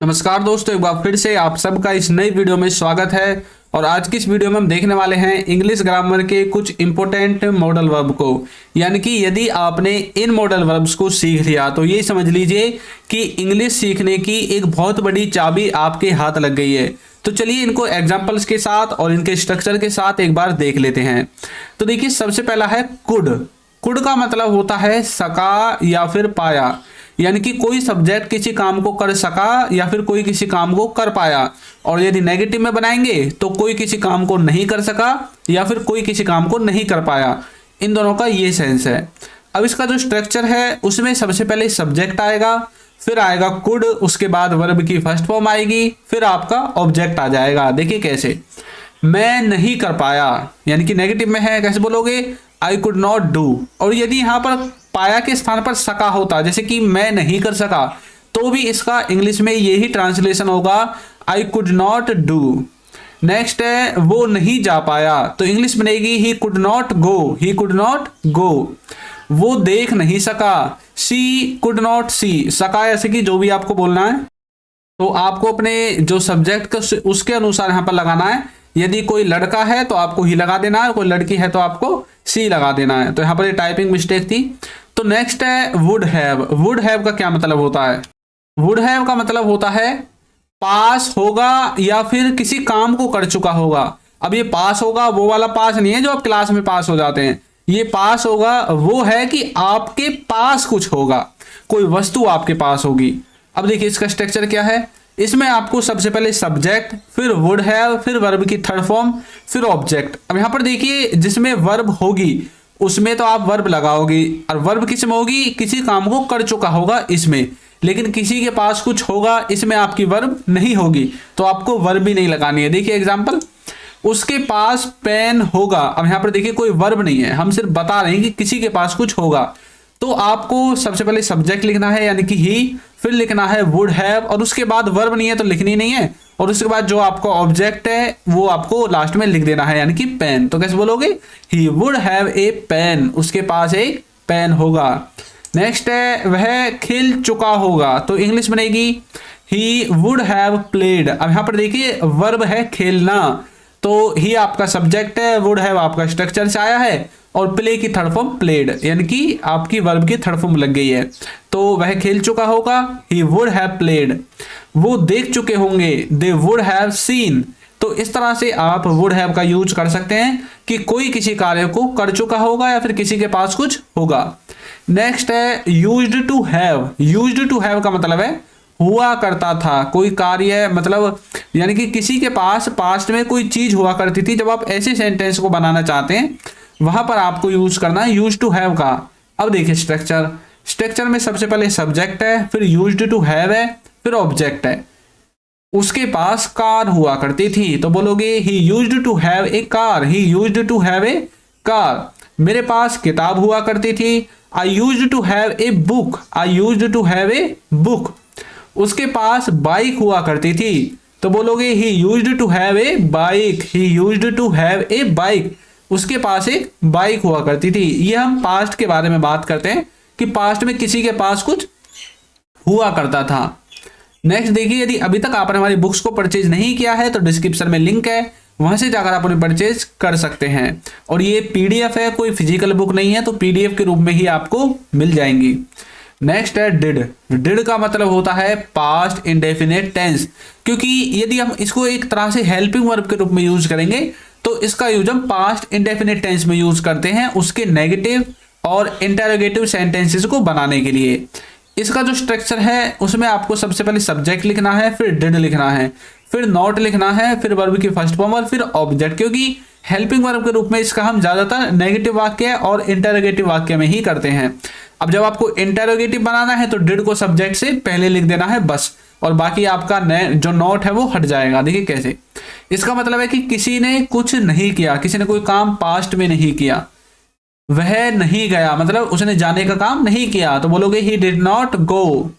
नमस्कार दोस्तों, एक बार फिर से आप सबका इस नई वीडियो में स्वागत है। और आज की इस वीडियो में हम देखने वाले हैं इंग्लिश ग्रामर के कुछ इंपॉर्टेंट मॉडल वर्ब को। यानी कि यदि आपने इन मॉडल वर्ब्स को सीख लिया तो ये समझ लीजिए कि इंग्लिश सीखने की एक बहुत बड़ी चाबी आपके हाथ लग गई है। तो चलिए इनको एग्जाम्पल्स के साथ और इनके स्ट्रक्चर के साथ एक बार देख लेते हैं। तो देखिए, सबसे पहला है कुड। कुड का मतलब होता है सका या फिर पाया। यानी कि कोई सब्जेक्ट किसी काम को कर सका या फिर कोई किसी काम को कर पाया। और यदि नेगेटिव में बनाएंगे तो कोई किसी काम को नहीं कर सका या फिर कोई किसी काम को नहीं कर पाया। इन दोनों का ये सेंस है। अब इसका जो स्ट्रक्चर है उसमें सबसे पहले सब्जेक्ट आएगा, फिर आएगा कुड, उसके बाद वर्ब की फर्स्ट फॉर्म आएगी, फिर आपका ऑब्जेक्ट आ जाएगा। देखिए कैसे, मैं नहीं कर पाया यानी कि नेगेटिव में है, कैसे बोलोगे, आई कुड नॉट डू। और यदि यहां पर पाया के स्थान पर सका होता, जैसे कि मैं नहीं कर सका, तो भी इसका इंग्लिश में यही ट्रांसलेशन होगा, I could not do. Next है वो नहीं जा पाया, तो इंग्लिश बनेगी he could not go, he could not go. वो देख नहीं सका, सी कुड नॉट सी। सका ऐसे कि जो भी आपको बोलना है तो आपको अपने जो सब्जेक्ट उसके अनुसार यहां पर लगाना है। यदि कोई लड़का है तो आपको ही लगा देना है, कोई लड़की है तो आपको सी लगा देना है। तो यहां पर ये टाइपिंग मिस्टेक थी। तो नेक्स्ट है वुड हैव। वुड हैव का क्या मतलब होता है? वुड हैव का मतलब होता है पास होगा या फिर किसी काम को कर चुका होगा। अब ये पास होगा वो वाला पास नहीं है जो आप क्लास में पास हो जाते हैं। ये पास होगा वो है कि आपके पास कुछ होगा, कोई वस्तु आपके पास होगी। अब देखिए इसका स्ट्रक्चर क्या है। इसमें आपको सबसे पहले सब्जेक्ट, फिर वुड हैव, फिर वर्ब की थर्ड फॉर्म, फिर ऑब्जेक्ट। अब यहां पर देखिए जिसमें वर्ब होगी उसमें तो आप वर्ब लगाओगे, और वर्ब किस में होगी, किसी काम को कर चुका होगा इसमें। लेकिन किसी के पास कुछ होगा, इसमें आपकी वर्ब नहीं होगी, तो आपको वर्ब भी नहीं लगानी है। देखिए एग्जांपल, उसके पास पेन होगा। अब यहां पर देखिए कोई वर्ब नहीं है, हम सिर्फ बता रहे हैं कि किसी के पास कुछ होगा। तो आपको सबसे पहले सब्जेक्ट लिखना है यानी कि ही, फिर लिखना है वुड हैव, और उसके बाद वर्ब नहीं है तो लिखनी नहीं है, और उसके बाद जो आपका ऑब्जेक्ट है वो आपको लास्ट में लिख देना है यानी कि पेन। तो कैसे बोलोगे, he would have a pen, उसके पास एक पेन होगा। नेक्स्ट है वह खेल चुका होगा, तो इंग्लिश बनेगी ही वुड हैव प्लेड। अब यहां पर देखिए वर्ब है खेलना, तो ही आपका सब्जेक्ट है, वुड हैव आपका स्ट्रक्चर से आया है, और प्ले की थर्ड फॉर्म प्लेड, यानी कि आपकी वर्ब की थर्ड फॉर्म लग गई है। तो वह खेल चुका होगा, ही वुड हैव प्लेड। वो देख चुके होंगे, दे वुड हैव सीन। तो इस तरह से आप वुड हैव का यूज कर सकते हैं कि कोई किसी कार्य को कर चुका होगा या फिर किसी के पास कुछ होगा। नेक्स्ट है used to have. Used to have का मतलब है हुआ करता था, कोई कार्य, मतलब यानी कि किसी के पास पास्ट में कोई चीज हुआ करती थी। जब आप ऐसे सेंटेंस को बनाना चाहते हैं वहां पर आपको यूज करना है यूज टू हैव का। अब देखिए स्ट्रक्चर में सबसे पहले सब्जेक्ट है, फिर यूज्ड टू हैव है, फिर ऑब्जेक्ट है। उसके पास कार हुआ करती थी, तो बोलोगे he used to have a car, he used to have a car. मेरे पास किताब हुआ करती थी, I used to have a book, I used to have a book. उसके पास बाइक हुआ करती थी, तो बोलोगे he used to have a bike, he used to have a bike. उसके पास एक बाइक हुआ करती थी। ये हम पास्ट के बारे में बात करते हैं कि पास्ट में किसी के पास कुछ हुआ करता था। नेक्स्ट देखिए, यदि अभी तक आपने हमारी बुक्स को परचेज नहीं किया है तो डिस्क्रिप्शन में लिंक है, वहां से जाकर आप उन्हें परचेज कर सकते हैं। और ये पीडीएफ है, कोई फिजिकल बुक नहीं है, तो पीडीएफ के रूप में ही आपको मिल जाएंगी। नेक्स्ट है डिड। डिड का मतलब होता है पास्ट इंडेफिनिट टेंस, क्योंकि यदि हम इसको एक तरह से हेल्पिंग वर्ब के रूप में यूज करेंगे तो इसका यूज हम पास्ट इंडेफिनिट टेंस में यूज करते हैं उसके नेगेटिव और इंटरोगेटिव सेंटेंसेस को बनाने के लिए। इसका जो स्ट्रक्चर है उसमें आपको सबसे पहले सब्जेक्ट लिखना है, फिर डिड लिखना है, फिर नॉट लिखना है, फिर वर्ब की फर्स्ट फॉर्म और फिर ऑब्जेक्ट। क्योंकि हेल्पिंग वर्ब के रूप में इसका हम ज्यादातर नेगेटिव वाक्य और इंटरोगेटिव वाक्य में ही करते हैं। अब जब आपको इंटरोगेटिव बनाना है तो डिड को सब्जेक्ट से पहले लिख देना है बस, और बाकी आपका जो नॉट है वो हट जाएगा। देखिए कैसे, इसका मतलब है कि किसी ने कुछ नहीं किया, किसी ने कोई काम पास्ट में नहीं किया। वह नहीं गया मतलब उसने जाने का काम नहीं किया, तो बोलोगे ही डिड नॉट गो।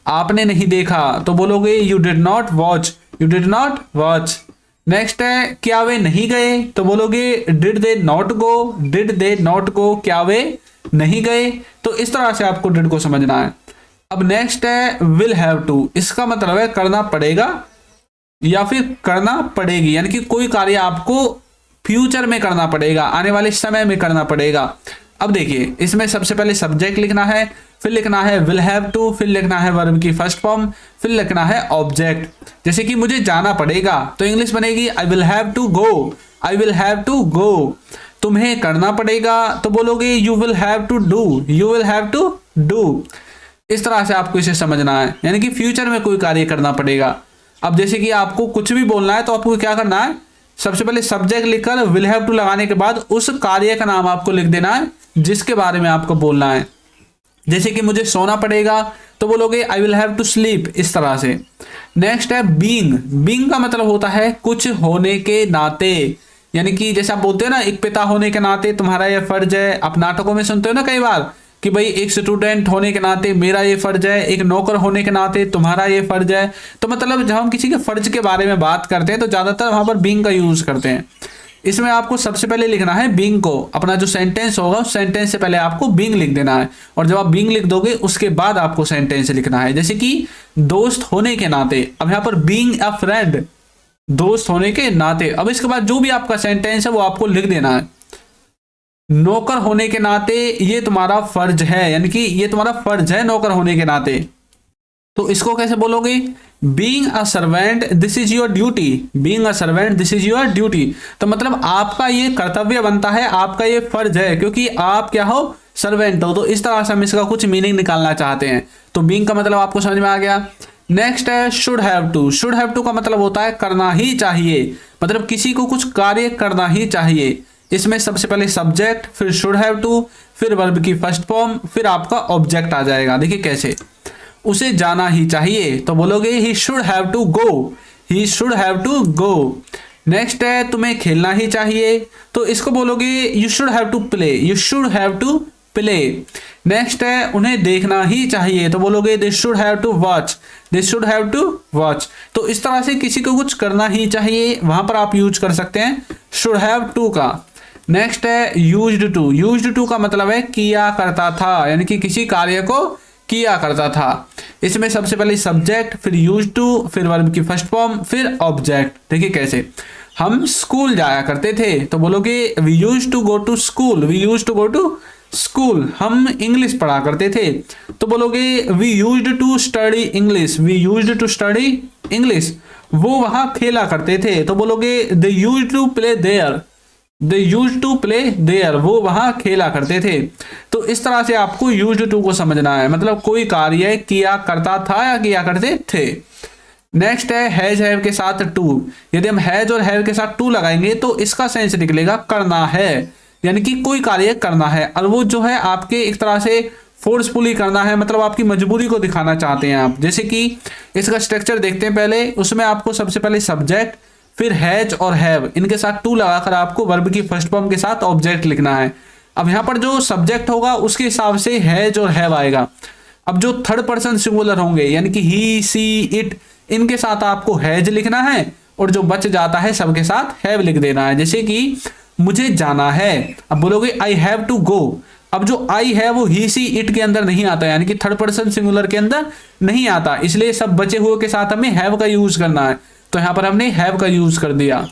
आपने नहीं देखा, तो बोलोगे you did not watch, you did not watch. Next है क्या वे नहीं गए, तो बोलोगे did they not go, did they not go, क्या वे नहीं गए। तो इस तरह से आपको डिड को समझना है। अब नेक्स्ट है विल हैव टू, इसका मतलब है करना पड़ेगा या फिर करना पड़ेगी, यानी कि कोई कार्य आपको फ्यूचर में करना पड़ेगा, आने वाले समय में करना पड़ेगा। अब देखिए इसमें सबसे पहले सब्जेक्ट लिखना है, फिर लिखना है विल हैव टू, फिर लिखना है वर्ब की फर्स्ट फॉर्म, फिर लिखना है ऑब्जेक्ट। जैसे कि मुझे जाना पड़ेगा तो इंग्लिश बनेगी I will have to go, I will have to go. तुम्हें करना पड़ेगा तो बोलोगे you will have to do, you will have to do. इस तरह से आपको इसे समझना है, यानी कि फ्यूचर में कोई कार्य करना पड़ेगा। अब जैसे कि आपको कुछ भी बोलना है तो आपको क्या करना है, सबसे पहले सब्जेक्ट लिखकर विल हैव टू लगाने के बाद उस कार्य का नाम आपको लिख देना है जिसके बारे में आपको बोलना है। जैसे कि मुझे सोना पड़ेगा तो बोलोगे I will have to sleep, इस तरह से। नेक्स्ट है बीइंग। बीइंग का मतलब होता है कुछ होने के नाते, यानी कि जैसे आप बोलते हो ना एक पिता होने के नाते तुम्हारा यह फर्ज है। आप नाटकों में सुनते हो ना कई बार कि भाई एक स्टूडेंट होने के नाते मेरा ये फर्ज है, एक नौकर होने के नाते तुम्हारा ये फर्ज है। तो मतलब जब हम किसी के फर्ज के बारे में बात करते हैं तो ज्यादातर वहां पर बीइंग का यूज करते हैं। इसमें आपको सबसे पहले लिखना है बीइंग को, अपना जो सेंटेंस होगा उस सेंटेंस से पहले आपको बीइंग लिख देना है, और जब आप बीइंग लिख दोगे उसके बाद आपको सेंटेंस लिखना है। जैसे कि दोस्त होने के नाते, अब यहाँ पर बीइंग अ फ्रेंड, दोस्त होने के नाते। अब इसके बाद जो भी आपका सेंटेंस है वो आपको लिख देना है। नौकर होने के नाते ये तुम्हारा फर्ज है, यानी कि ये तुम्हारा फर्ज है नौकर होने के नाते। तो इसको कैसे बोलोगे, being a servant this is your duty, being a servant this is your duty. तो मतलब आपका ये कर्तव्य बनता है, आपका ये फर्ज है, क्योंकि आप क्या हो, सर्वेंट हो। तो इस तरह से हम इसका कुछ मीनिंग निकालना चाहते हैं। तो बीइंग का मतलब आपको समझ में आ गया। नेक्स्ट है should have to. Should have to का मतलब होता है करना ही चाहिए, मतलब किसी को कुछ कार्य करना ही चाहिए। इसमें सबसे पहले सब्जेक्ट, फिर शुड हैव टू, फिर वर्ब की फर्स्ट फॉर्म, फिर आपका ऑब्जेक्ट आ जाएगा। देखिए कैसे, उसे जाना ही चाहिए तो बोलोगे he should have to go, he should have to go. Next है तुम्हें खेलना ही चाहिए तो इसको बोलोगे you should have to play, you should have to play. Next है उन्हें देखना ही चाहिए तो बोलोगे they should have to watch, they should have to watch. तो इस तरह से किसी को कुछ करना ही चाहिए, वहां पर आप यूज कर सकते हैं शुड हैव टू का। नेक्स्ट है यूज्ड टू। यूज्ड टू का मतलब है किया करता था, यानी कि किसी कार्य को किया करता था। इसमें सबसे पहले सब्जेक्ट, फिर यूज्ड टू, फिर वर्ब की फर्स्ट फॉर्म, फिर ऑब्जेक्ट। देखिए कैसे, हम स्कूल जाया करते थे तो बोलोगे we used to go to school, we used to go to school. हम इंग्लिश पढ़ा करते थे तो बोलोगे we used to study English, we used to study English. वो वहां खेला करते थे तो बोलोगे they used to play there, they used to play there, वो वहां खेला करते थे। तो इस तरह से आपको यूज्ड टू को समझना है, मतलब कोई कार्य किया करता था या किया करते थे। नेक्स्ट है हैज हैव के साथ टू। यदि हम हैज और हैव के साथ टू लगाएंगे तो इसका सेंस निकलेगा करना है, यानी कि कोई कार्य करना है, और वो जो है आपके एक तरह से फोर्सफुली करना है, मतलब आपकी मजबूरी को दिखाना चाहते हैं आप। जैसे कि इसका स्ट्रक्चर देखते हैं पहले, उसमें आपको सबसे पहले सब्जेक्ट, फिर हैज और हैव, इनके साथ टू लगाकर आपको वर्ब की फर्स्ट फॉर्म के साथ ऑब्जेक्ट लिखना है। अब यहाँ पर जो सब्जेक्ट होगा उसके हिसाब से हैज और हैव आएगा। अब जो थर्ड पर्सन सिंगुलर होंगे यानी कि ही, सी, इट, इनके साथ आपको हैज लिखना है, और जो बच जाता है सबके साथ हैव लिख देना है। जैसे कि मुझे जाना है, अब बोलोगे आई हैव टू गो। अब जो आई है वो ही, सी, इट के अंदर नहीं आता, यानी कि थर्ड पर्सन सिंगुलर के अंदर नहीं आता, इसलिए सब बचे हुए के साथ हमें हैव का यूज करना है। तो यहां पर हमने हैव का यूज कर दिया।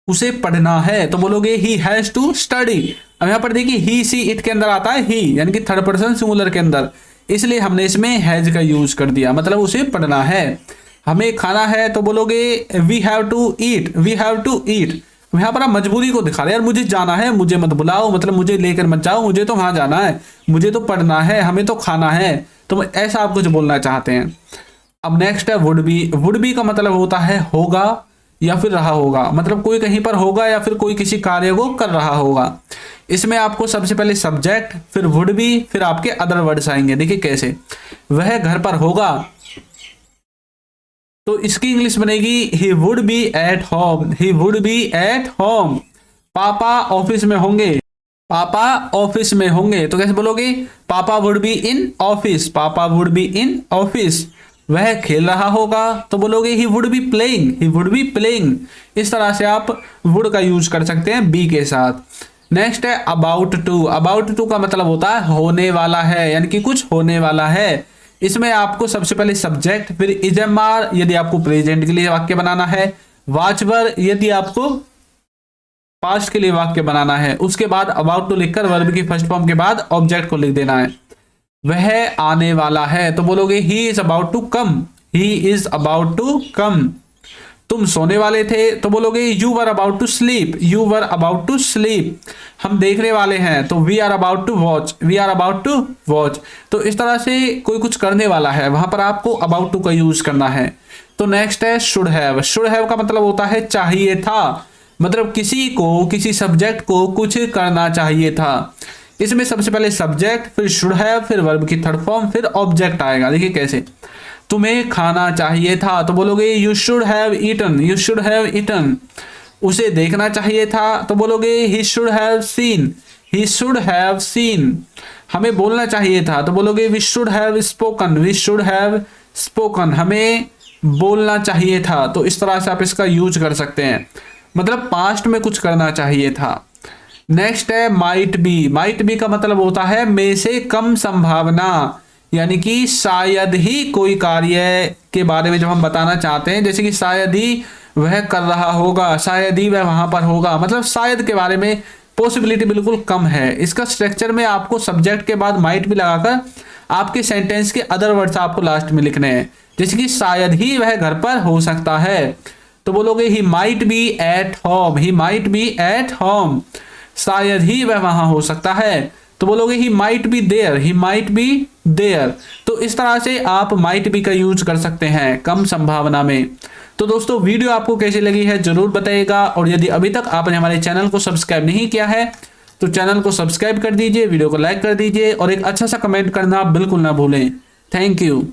उसे पढ़ना है तो बोलोगे ही हैज टू स्टडी। अब यहां पर देखिए ही, सी, इट के अंदर आता है ही, यानी कि थर्ड पर्सन सिंगुलर के अंदर, इसलिए हमने इसमें हैज का यूज कर दिया, मतलब उसे पढ़ना है। हमें खाना है तो बोलोगे we have to eat, we have to eat. यहाँ पर आप मजबूरी को दिखा रहे यार, मुझे जाना है, मुझे मत बुलाओ, मतलब मुझे लेकर मत जाओ, मुझे तो वहां जाना है, मुझे तो पढ़ना है, हमें तो खाना है। तो ऐसा आप कुछ बोलना चाहते हैं। अब नेक्स्ट है वुड बी। वुड बी का मतलब होता है होगा या फिर रहा होगा, मतलब कोई कहीं पर होगा या फिर कोई किसी कार्य को कर रहा होगा। इसमें आपको सबसे पहले सब्जेक्ट, फिर वुड बी, फिर आपके अदर वर्ड्स आएंगे। देखिए कैसे, वह घर पर होगा तो इसकी इंग्लिश बनेगी he would be at home, he would be at home. पापा ऑफिस में होंगे, पापा ऑफिस में होंगे तो कैसे बोलोगे पापा वुड बी इन ऑफिस, पापा वुड बी इन ऑफिस। वह खेल रहा होगा तो बोलोगे he would be playing, he would be playing. इस तरह से आप वुड का यूज कर सकते हैं बी के साथ। नेक्स्ट है अबाउट टू। अबाउट टू का मतलब होता है होने वाला है, यानी कि कुछ होने वाला है। इसमें आपको सबसे पहले सब्जेक्ट, फिर इजमार यदि आपको प्रेजेंट के लिए वाक्य बनाना है, वाचवर यदि आपको पास्ट के लिए वाक्य बनाना है, उसके बाद अबाउट टू लिखकर वर्ब की फर्स्ट फॉर्म के बाद ऑब्जेक्ट को लिख देना है। वह आने वाला है तो बोलोगे he is about to come, he is about to come. तुम सोने वाले थे तो बोलोगे you were about to sleep, you were about to sleep. हम देखने वाले हैं तो we are about to watch, we are about to watch. तो इस तरह से कोई कुछ करने वाला है वहां पर आपको अबाउट टू का यूज करना है। तो नेक्स्ट है शुड हैव। शुड हैव का मतलब होता है चाहिए था, मतलब किसी को, किसी सब्जेक्ट को कुछ करना चाहिए था। इसमें सबसे पहले सब्जेक्ट, फिर शुड हैव, फिर वर्ब की थर्ड फॉर्म, फिर ऑब्जेक्ट आएगा। देखिए कैसे, तुम्हें खाना चाहिए था तो बोलोगे you should have eaten, you should have eaten. उसे देखना चाहिए था तो बोलोगे he should have seen, he should have seen. हमें बोलना चाहिए था तो बोलोगे we should have spoken, we should have spoken. हमें बोलना चाहिए था। तो इस तरह से आप इसका यूज कर सकते हैं, मतलब पास्ट में कुछ करना चाहिए था। नेक्स्ट है माइट बी। माइट बी का मतलब होता है में से कम संभावना, यानी कि शायद ही कोई कार्य के बारे में जब हम बताना चाहते हैं, जैसे कि शायद ही वह कर रहा होगा, शायद ही वह वहां पर होगा, मतलब शायद के बारे में पॉसिबिलिटी बिल्कुल कम है। इसका स्ट्रक्चर में आपको सब्जेक्ट के बाद माइट भी लगाकर आपके सेंटेंस के अदर वर्ड्स आपको लास्ट में लिखने हैं, जैसे कि शायद ही वह घर पर हो सकता है तो बोलोगे he might be at home, he might be at home. शायद ही वह वहां हो सकता है तो बोलोगे he might be there, he might be there. तो इस तरह से आप माइट बी का यूज कर सकते हैं कम संभावना में। तो दोस्तों वीडियो आपको कैसी लगी है जरूर बताइएगा, और यदि अभी तक आपने हमारे चैनल को सब्सक्राइब नहीं किया है तो चैनल को सब्सक्राइब कर दीजिए, वीडियो को लाइक कर दीजिए और एक अच्छा सा कमेंट करना बिल्कुल ना भूलें। Thank you.